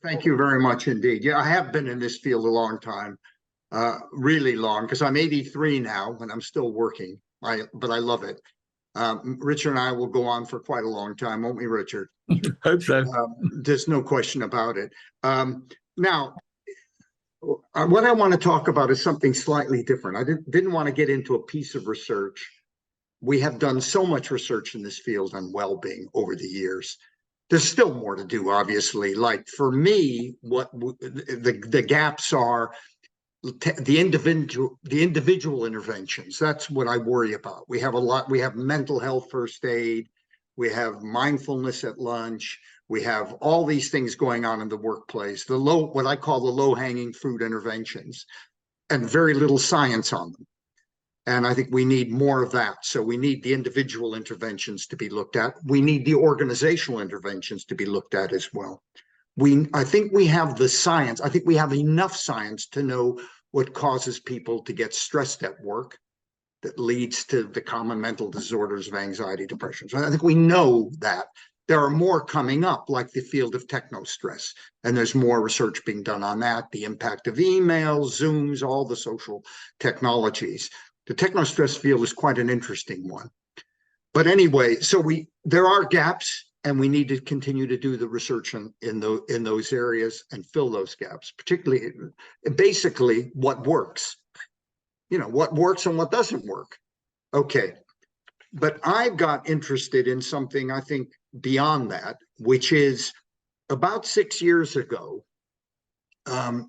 Thank you very much indeed. Yeah, I have been in this field a long time, really long, because I'm 83 now and I'm still working. But I love it. Richard and I will go on for quite a long time, won't we, Richard? Hope so. There's no question about it. Now, what I want to talk about is something slightly different. I didn't want to get into a piece of research. We have done so much research in this field on well-being over the years. There's still more to do, obviously. Like for me, what the gaps are, the individual interventions. That's what I worry about. We have a lot. We have mental health first aid. We have mindfulness at lunch. We have all these things going on in the workplace. What I call the low-hanging fruit interventions, and very little science on them. And I think we need more of that. So we need the individual interventions to be looked at. We need the organizational interventions to be looked at as well. I think we have the science. I think we have enough science to know what causes people to get stressed at work that leads to the common mental disorders of anxiety, depression. So I think we know that. There are more coming up, like the field of technostress, and there's more research being done on that, the impact of emails, Zooms, all the social technologies. The technostress field is quite an interesting one. But anyway, so there are gaps, and we need to continue to do the research in those areas and fill those gaps, particularly, basically, what works. You know, what works and what doesn't work. Okay. But I got interested in something, I think, beyond that, which is about 6 years ago, 4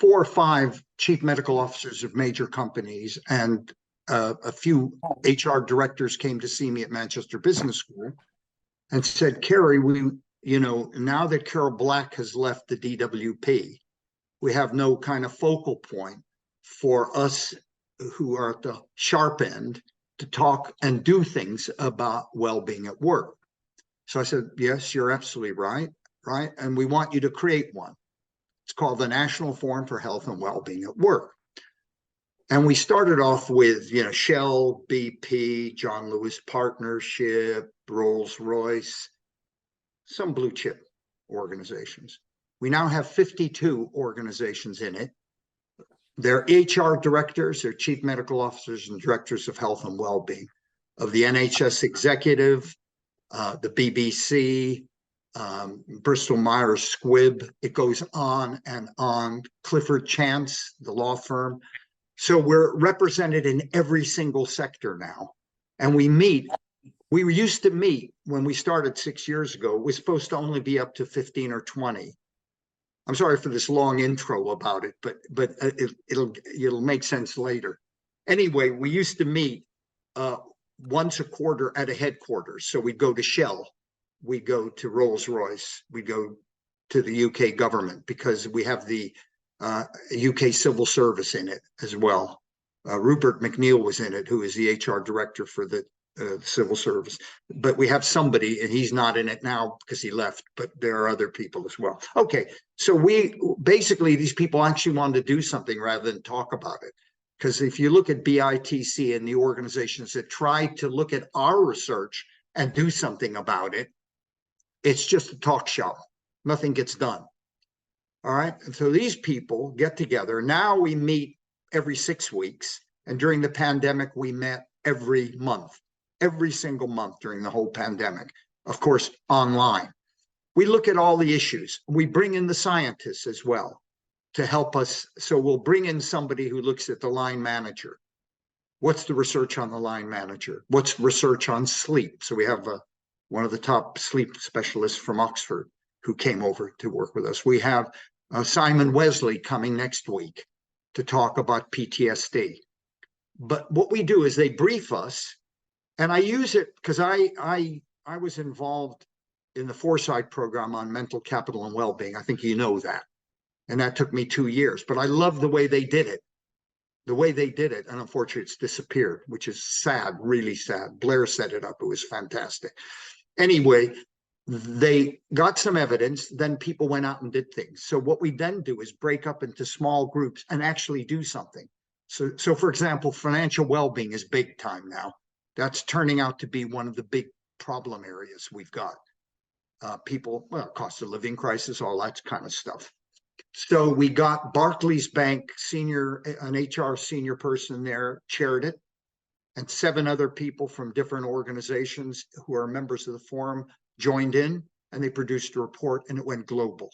or 5 chief medical officers of major companies and a few HR directors came to see me at Manchester Business School and said, Cary, now that Carol Black has left the DWP, we have no kind of focal point for us who are at the sharp end to talk and do things about well-being at work. So I said, yes, you're absolutely right. And we want you to create one. It's called the National Forum for Health and Wellbeing at Work. And we started off with, Shell, BP, John Lewis Partnership, Rolls-Royce, some blue chip organizations. We now have 52 organizations in it. They're HR directors, they're chief medical officers and directors of health and well-being of the NHS executive, the BBC, Bristol Myers Squibb. It goes on and on. Clifford Chance, the law firm. So we're represented in every single sector now. And we meet. We used to meet when we started 6 years ago. It was supposed to only be up to 15 or 20. I'm sorry for this long intro about it, but it'll make sense later. Anyway, we used to meet once a quarter at a headquarters. So we'd go to Shell, we go to Rolls-Royce, we go to the UK government because we have the UK civil service in it as well. Rupert McNeil was in it, who is the HR director for the civil service. But we have somebody, and he's not in it now because he left, but there are other people as well. Okay, so these people actually wanted to do something rather than talk about it. Because if you look at BITC and the organizations that try to look at our research and do something about it, it's just a talk show. Nothing gets done. All right, and so these people get together. Now we meet every 6 weeks, and during the pandemic, we met every month. Every single month during the whole pandemic, of course, online. We look at all the issues. We bring in the scientists as well to help us. So we'll bring in somebody who looks at the line manager. What's the research on the line manager? What's research on sleep? So we have one of the top sleep specialists from Oxford who came over to work with us. We have Simon Wesley coming next week to talk about PTSD. But what we do is they brief us. And I use it because I was involved in the Foresight program on mental capital and well-being. I think you know that. And that took me 2 years. But I love the way they did it. The way they did it. And unfortunately, it's disappeared, which is sad, really sad. Blair set it up. It was fantastic. Anyway, they got some evidence. Then people went out and did things. So what we then do is break up into small groups and actually do something. So for example, financial well-being is big time now. That's turning out to be one of the big problem areas we've got. people, well, cost of living crisis, all that kind of stuff. So we got Barclays Bank an HR senior person there, chaired it, and 7 other people from different organizations who are members of the forum joined in, and they produced a report, and it went global.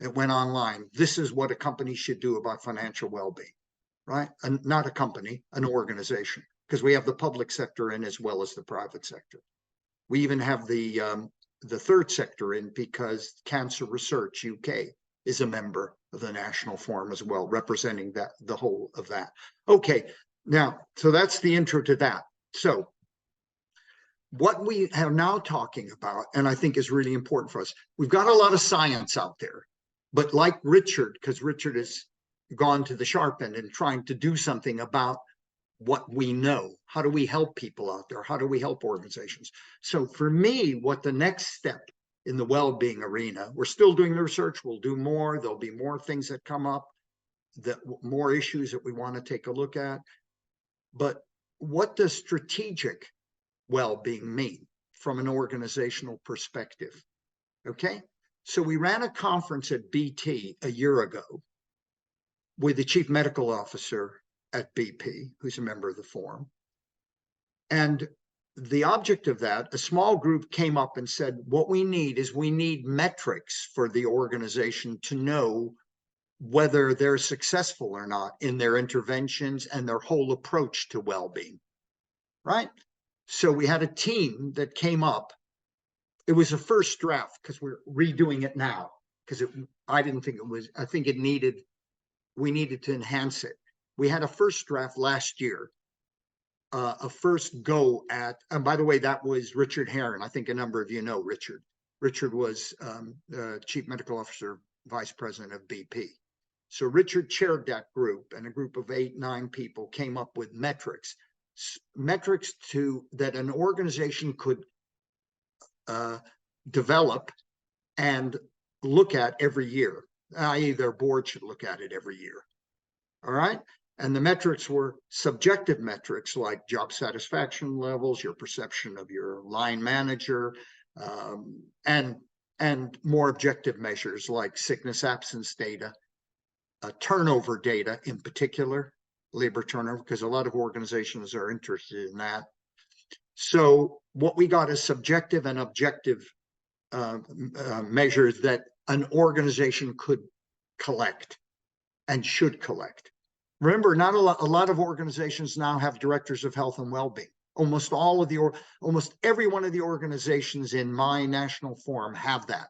It went online. This is what a company should do about financial well-being, right? And not a company, an organization, because we have the public sector in as well as the private sector. We even have the third sector in, because Cancer Research UK is a member of the National Forum as well, representing the whole of that. Okay, now, so that's the intro to that. So what we are now talking about, and I think is really important for us, we've got a lot of science out there, but like Richard, because Richard has gone to the sharp end and trying to do something about what we know. How do we help people out there? How do we help organizations? So for me, what the next step in the well-being arena, we're still doing the research, we'll do more, there'll be more things that come up, more issues that we want to take a look at. But what does strategic well-being mean from an organizational perspective? Okay, so we ran a conference at BT a year ago with the chief medical officer at BP, who's a member of the forum. And the object of that, a small group came up and said, what we need metrics for the organization to know whether they're successful or not in their interventions and their whole approach to well-being, right? So we had a team that came up. It was a first draft because we're redoing it now, because I didn't think it was, I think we needed to enhance it. We had a first draft last year, a first go at, and by the way, that was Richard Herron. I think a number of you know Richard. Richard was Chief Medical Officer, Vice President of BP. So Richard chaired that group, and a group of 8, 9 people came up with metrics that an organization could develop and look at every year, i.e. their board should look at it every year. All right. And the metrics were subjective metrics like job satisfaction levels, your perception of your line manager, and more objective measures like sickness absence data, turnover data in particular, labor turnover, because a lot of organizations are interested in that. So what we got is subjective and objective measures that an organization could collect and should collect. Remember, not a lot of organizations now have directors of health and well-being. Almost every one of the organizations in my national forum have that.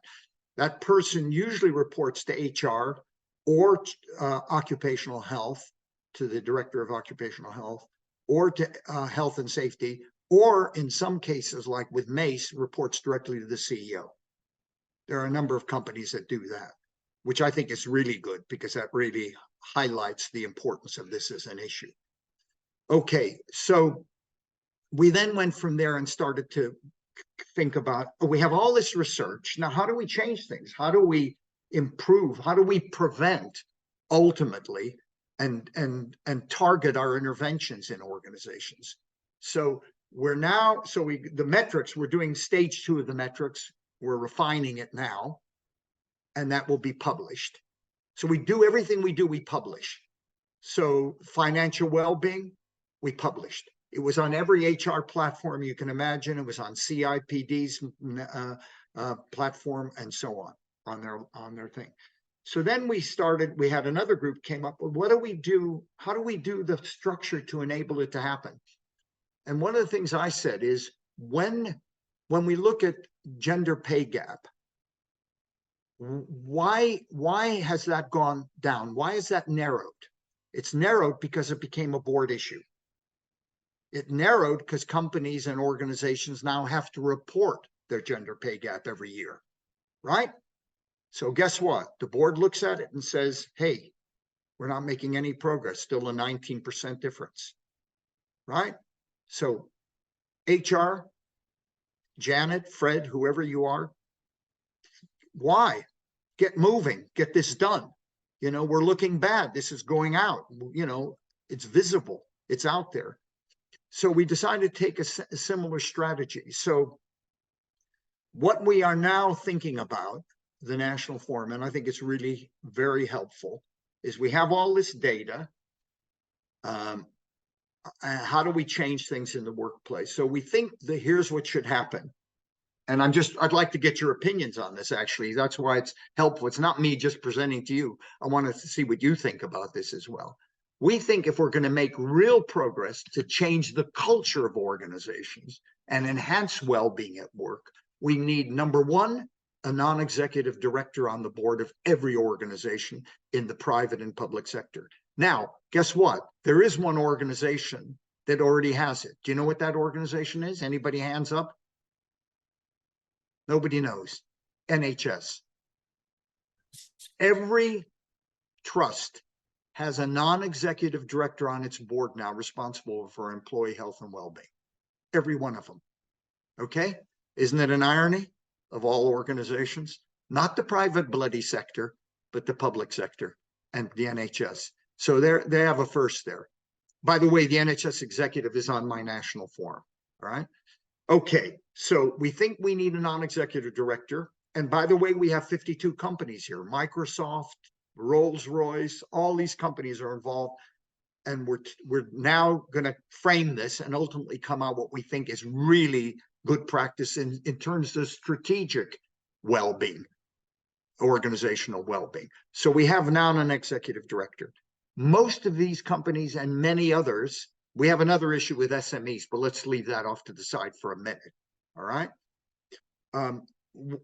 That person usually reports to HR or occupational health, to the director of occupational health, or to health and safety, or in some cases, like with MACE, reports directly to the CEO. There are a number of companies that do that, which I think is really good because that really highlights the importance of this as an issue. Okay, so we then went from there and started to think about, we have all this research. Now, how do we change things? How do we improve? How do we prevent ultimately and target our interventions in organizations? So the metrics, we're doing stage 2 of the metrics. We're refining it now, and that will be published. So we do everything we do, we publish. So financial well-being, we published. It was on every HR platform you can imagine. It was on CIPD's platform and so on their thing. So then we had another group came up with, what do we do? How do we do the structure to enable it to happen? And one of the things I said is, when we look at gender pay gap, why has that gone down? Why is that narrowed? It's narrowed because it became a board issue. It narrowed because companies and organizations now have to report their gender pay gap every year, right? So guess what? The board looks at it and says, hey, we're not making any progress, still a 19% difference, right? So HR, Janet, Fred, whoever you are, why? Get moving, get this done. You know, we're looking bad. This is going out. You know, it's visible. It's out there. So we decided to take a similar strategy. So What we are now thinking about, the National Forum, and I think it's really very helpful, is we have all this data. How do we change things in the workplace? So we think that here's what should happen. And I'd like to get your opinions on this, actually. That's why it's helpful. It's not me just presenting to you. I want to see what you think about this as well. We think if we're going to make real progress to change the culture of organizations and enhance well-being at work, we need, number one, a non-executive director on the board of every organization in the private and public sector. Now, guess what? There is one organization that already has it. Do you know what that organization is? Anybody hands up? Nobody knows. NHS. Every trust has a non-executive director on its board now responsible for employee health and well-being. Every one of them. Okay? Isn't it an irony of all organizations? Not the private bloody sector, but the public sector and the NHS. So they have a first there. By the way, the NHS executive is on my national forum. All right? Okay, so we think we need a non-executive director. And by the way, we have 52 companies here. Microsoft, Rolls-Royce, all these companies are involved. And we're now going to frame this and ultimately come out what we think is really good practice in terms of strategic well-being, organizational well-being. So we have now an executive director. Most of these companies and many others, we have another issue with SMEs, but let's leave that off to the side for a minute. All right.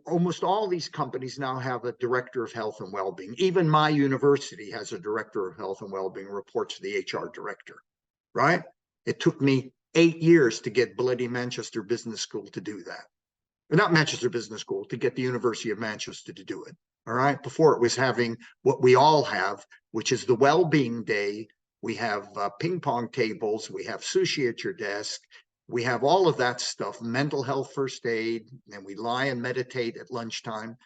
Almost all these companies now have a director of health and well-being. Even my university has a director of health and well-being, reports to the HR director. Right. It took me 8 years to get bloody Manchester Business School to do that. Not Manchester Business School, to get the University of Manchester to do it. All right. Before it was having what we all have, which is the well-being day. We have ping pong tables. We have sushi at your desk. We have all of that stuff, mental health first aid, and we lie and meditate at lunchtime.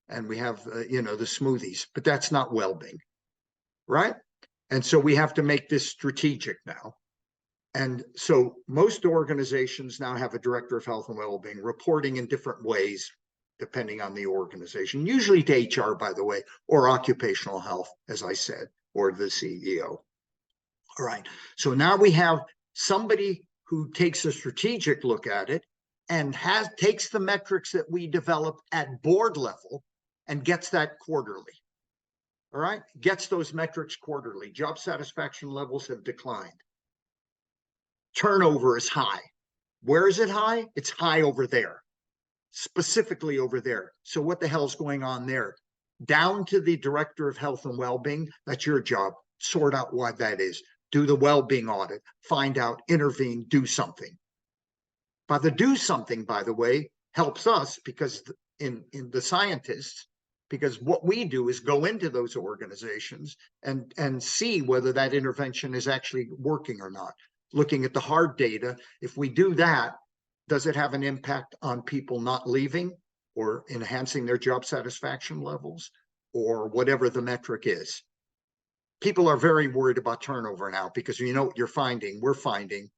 And we have, the smoothies, but that's not well-being, right? And so we have to make this strategic now. And so most organizations now have a director of health and well-being reporting in different ways, depending on the organization, usually to HR, by the way, or occupational health, as I said, or the CEO. All right. So now we have somebody who takes a strategic look at it and takes the metrics that we develop at board level and gets that quarterly. All right. Gets those metrics quarterly. Job satisfaction levels have declined. Turnover is high. Where is it high? It's high over there, specifically over there. So what the hell's going on there? Down to the director of health and well-being. That's your job. Sort out why that is. Do the well-being audit, find out, intervene, do something. But the do something, by the way, helps us because in the scientists, because what we do is go into those organizations and see whether that intervention is actually working or not. Looking at the hard data, if we do that, does it have an impact on people not leaving or enhancing their job satisfaction levels or whatever the metric is? People are very worried about turnover now because what we're finding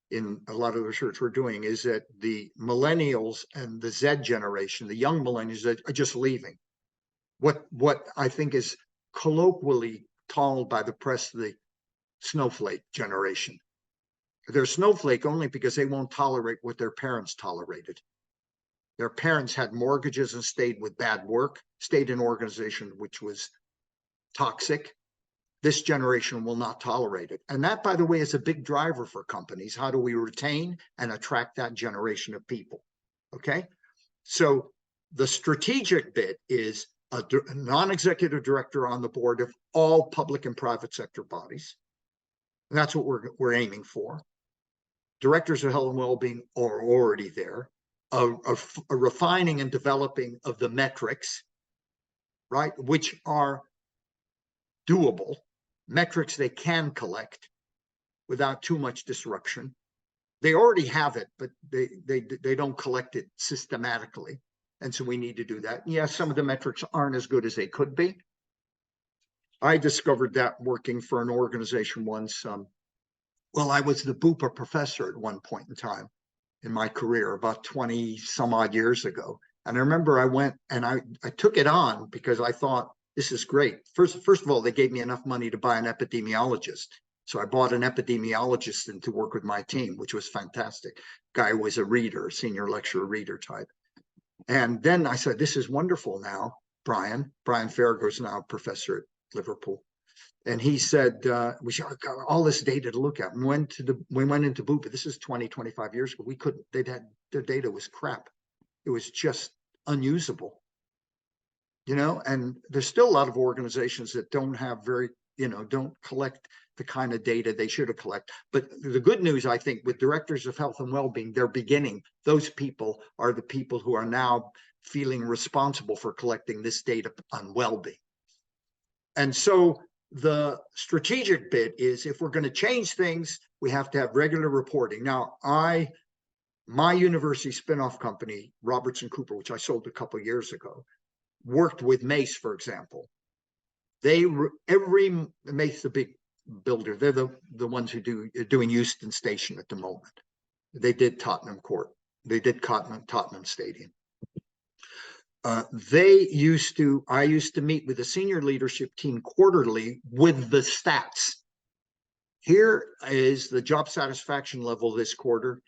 in a lot of the research we're doing is that the millennials and the Z generation, the young millennials, are just leaving. What I think is colloquially called by the press the snowflake generation. They're snowflake only because they won't tolerate what their parents tolerated. Their parents had mortgages and stayed with bad work, stayed in an organization which was toxic. This generation will not tolerate it. And that, by the way, is a big driver for companies. How do we retain and attract that generation of people? Okay. So the strategic bit is a non-executive director on the board of all public and private sector bodies. And that's what we're aiming for. Directors of health and well-being are already there. A refining and developing of the metrics, right, which are doable. Metrics they can collect without too much disruption. They already have it, but they don't collect it systematically. And so we need to do that. Yes, some of the metrics aren't as good as they could be. I discovered that working for an organization once. I was the Bupa professor at one point in time in my career, about 20 some odd years ago. And I remember I went and I took it on because I thought, this is great. First of all, they gave me enough money to buy an epidemiologist. So I bought an epidemiologist and to work with my team, which was fantastic. Guy was a reader, senior lecturer reader type. And then I said, this is wonderful now, Brian. Brian Farragut's now a professor at Liverpool. And he said, we should got all this data to look at. We went into Bupa. This is 20, 25 years ago. We couldn't, their data was crap. It was just unusable. You know, and there's still a lot of organizations that don't have don't collect the kind of data they should have collected. But the good news, I think, with directors of health and well-being, they're beginning. Those people are the people who are now feeling responsible for collecting this data on well-being. And so the strategic bit is, if we're going to change things, we have to have regular reporting. Now, my university spinoff company, Robertson Cooper, which I sold a couple of years ago, worked with Mace, for example. Mace, the big builder, they're the ones who doing Euston Station at the moment. They did Tottenham Court. They did Tottenham Stadium. I used to meet with the senior leadership team quarterly with the stats. Here is the job satisfaction level this quarter.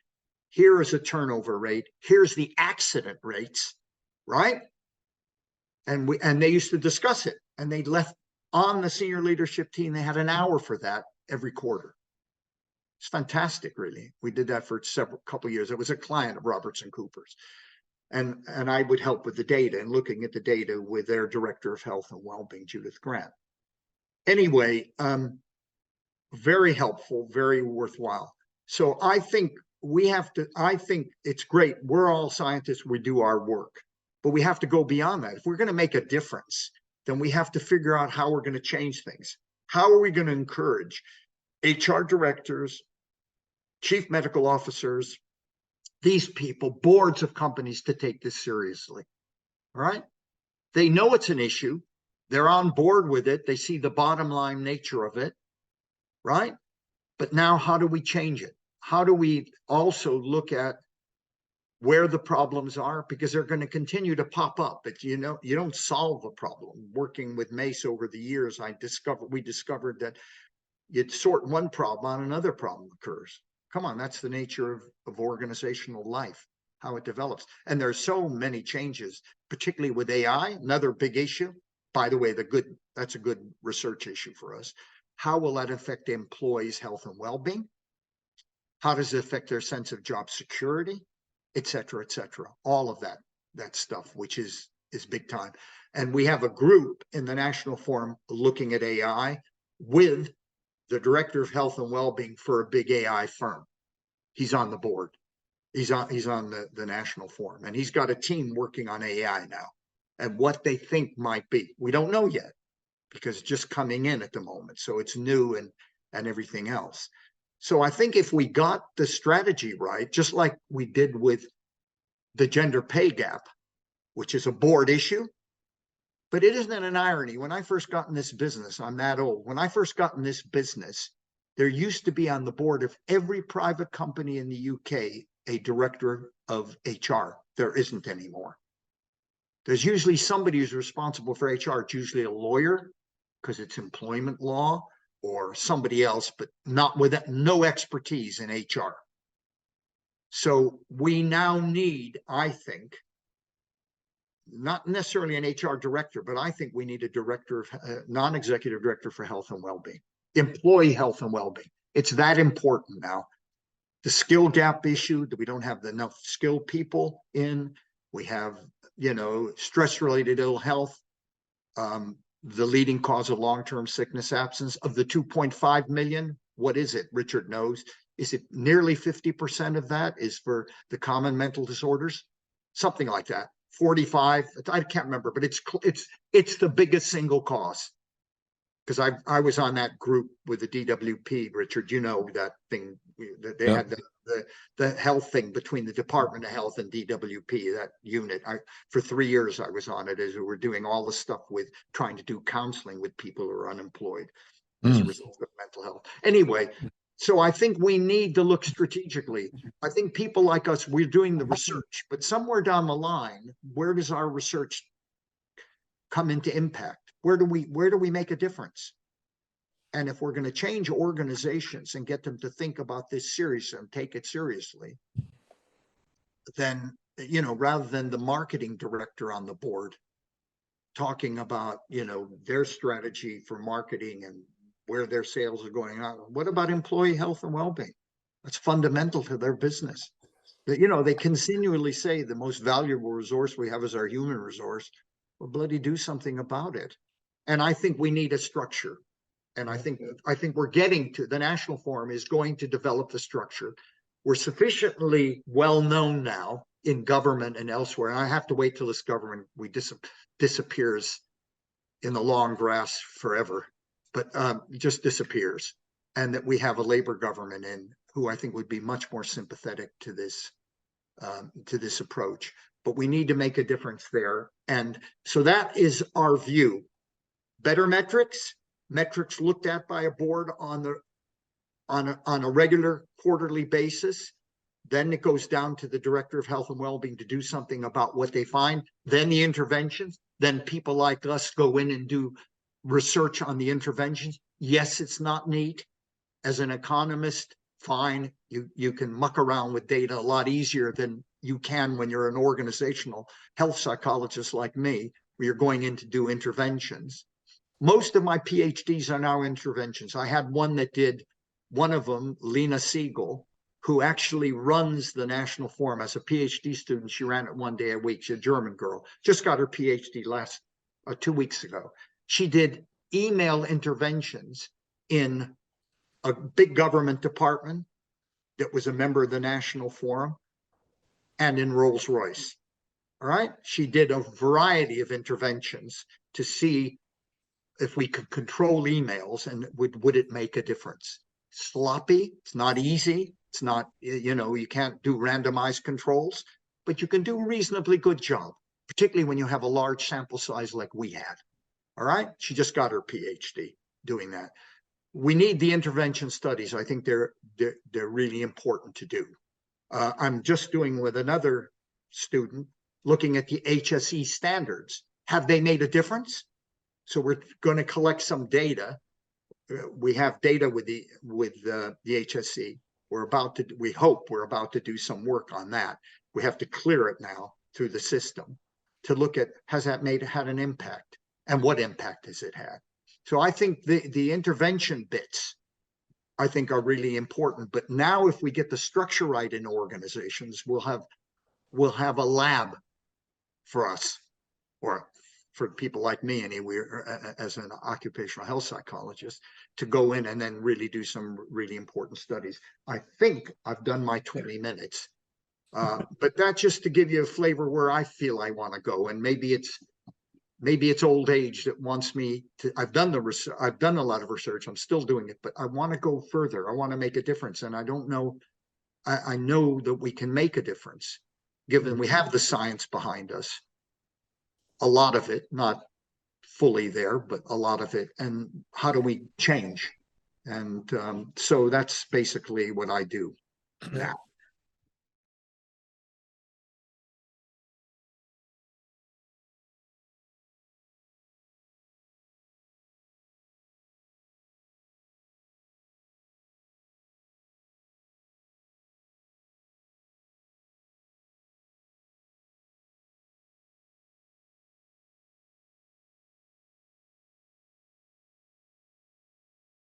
Here is a turnover rate. Here's the accident rates, right? And they used to discuss it, and they left on the senior leadership team. They had an hour for that every quarter. It's fantastic, really. We did that for couple of years. It was a client of Robertson Cooper's, and I would help with the data and looking at the data with their director of health and well-being, Judith Grant. Anyway, very helpful, very worthwhile. So I think I think it's great. We're all scientists. We do our work. But we have to go beyond that. If we're going to make a difference, then we have to figure out how we're going to change things. How are we going to encourage HR directors, chief medical officers, these people, boards of companies to take this seriously? All right? They know it's an issue. They're on board with it. They see the bottom line nature of it, right? But now how do we change it? How do we also look at where the problems are, because they're going to continue to pop up. But you don't solve a problem. Working with Mace over the years, we discovered that you'd sort one problem on, another problem occurs. Come on, that's the nature of organizational life, how it develops. And there's so many changes, particularly with AI, another big issue. By the way, that's a good research issue for us. How will that affect employees' health and well-being? How does it affect their sense of job security? Et cetera, all of that stuff, which is big time. And we have a group in the National Forum looking at AI with the director of health and well-being for a big AI firm. He's on the board. He's on the National Forum, and he's got a team working on AI now and what they think might be. We don't know yet because it's just coming in at the moment. So it's new and everything else. So I think if we got the strategy right, just like we did with the gender pay gap, which is a board issue, but it isn't an irony. When I first got in this business, I'm that old. When I first got in this business, there used to be on the board of every private company in the UK a director of HR. There isn't anymore. There's usually somebody who's responsible for HR. It's usually a lawyer because it's employment law, or somebody else, but not with no expertise in HR. So we now need, I think, not necessarily an HR director, but I think we need a non-executive director for health and well-being, employee health and well-being. It's that important now. The skill gap issue, that we don't have enough skilled people in. We have, stress-related ill health. The leading cause of long-term sickness absence. Of the 2.5 million, what is it? Richard knows. Is it nearly 50% of that is for the common mental disorders? Something like that. 45, I can't remember, but it's the biggest single cause. Because I was on that group with the DWP, Richard, that thing, they had the health thing between the Department of Health and DWP, that unit. For 3 years I was on it, as we were doing all the stuff with trying to do counseling with people who are unemployed as a result of mental health. Anyway, So I think we need to look strategically. I think people like us, we're doing the research, but somewhere down the line, where does our research come into impact? Where do we make a difference? And if we're going to change organizations and get them to think about this seriously and take it seriously, then, you know, rather than the marketing director on the board talking about, you know, their strategy for marketing and where their sales are going on, what about employee health and well-being? That's fundamental to their business. But, you know, they continually say the most valuable resource we have is our human resource. Well, bloody do something about it. And I think we need a structure. And I think we're getting to, the National Forum is going to develop the structure. We're sufficiently well known now in government and elsewhere. And I have to wait till this government disappears in the long grass forever, but just disappears. And that we have a labor government in who I think would be much more sympathetic to this approach. But we need to make a difference there. And so that is our view. Better metrics looked at by a board on a regular quarterly basis. Then it goes down to the director of health and well-being to do something about what they find. Then the interventions. Then people like us go in and do research on the interventions. Yes, it's not neat. As an economist, fine, you can muck around with data a lot easier than you can when you're an organizational health psychologist like me, where you're going in to do interventions. Most of my PhDs are now interventions. I had one that did, one of them, Lena Siegel, who actually runs the National Forum as a PhD student. She ran it one day a week. She's a German girl, just got her PhD 2 weeks ago. She did email interventions in a big government department that was a member of the National Forum and in Rolls-Royce. All right. She did a variety of interventions to see if we could control emails and would it make a difference. Sloppy. It's not easy. It's not, you know, you can't do randomized controls, but you can do a reasonably good job, particularly when you have a large sample size like we had. All right. She just got her PhD doing that. We need the intervention studies. I think they're really important to do. I'm just doing with another student, looking at the HSE standards. Have they made a difference? So we're going to collect some data. We have data with the HSE. We hope we're about to do some work on that. We have to clear it now through the system to look at, has that had an impact, and what impact has it had? So I think the intervention bits, I think, are really important. But now if we get the structure right in organizations, we'll have a lab for us, or for people like me anyway, as an occupational health psychologist, to go in and then really do some really important studies. I think I've done my 20 minutes, but that's just to give you a flavor where I feel I want to go. And maybe it's old age that wants me to. I've done a lot of research. I'm still doing it, but I want to go further. I want to make a difference. And I don't know, I know that we can make a difference, given we have the science behind us. A lot of it, not fully there, but a lot of it. And how do we change? And so that's basically what I do now.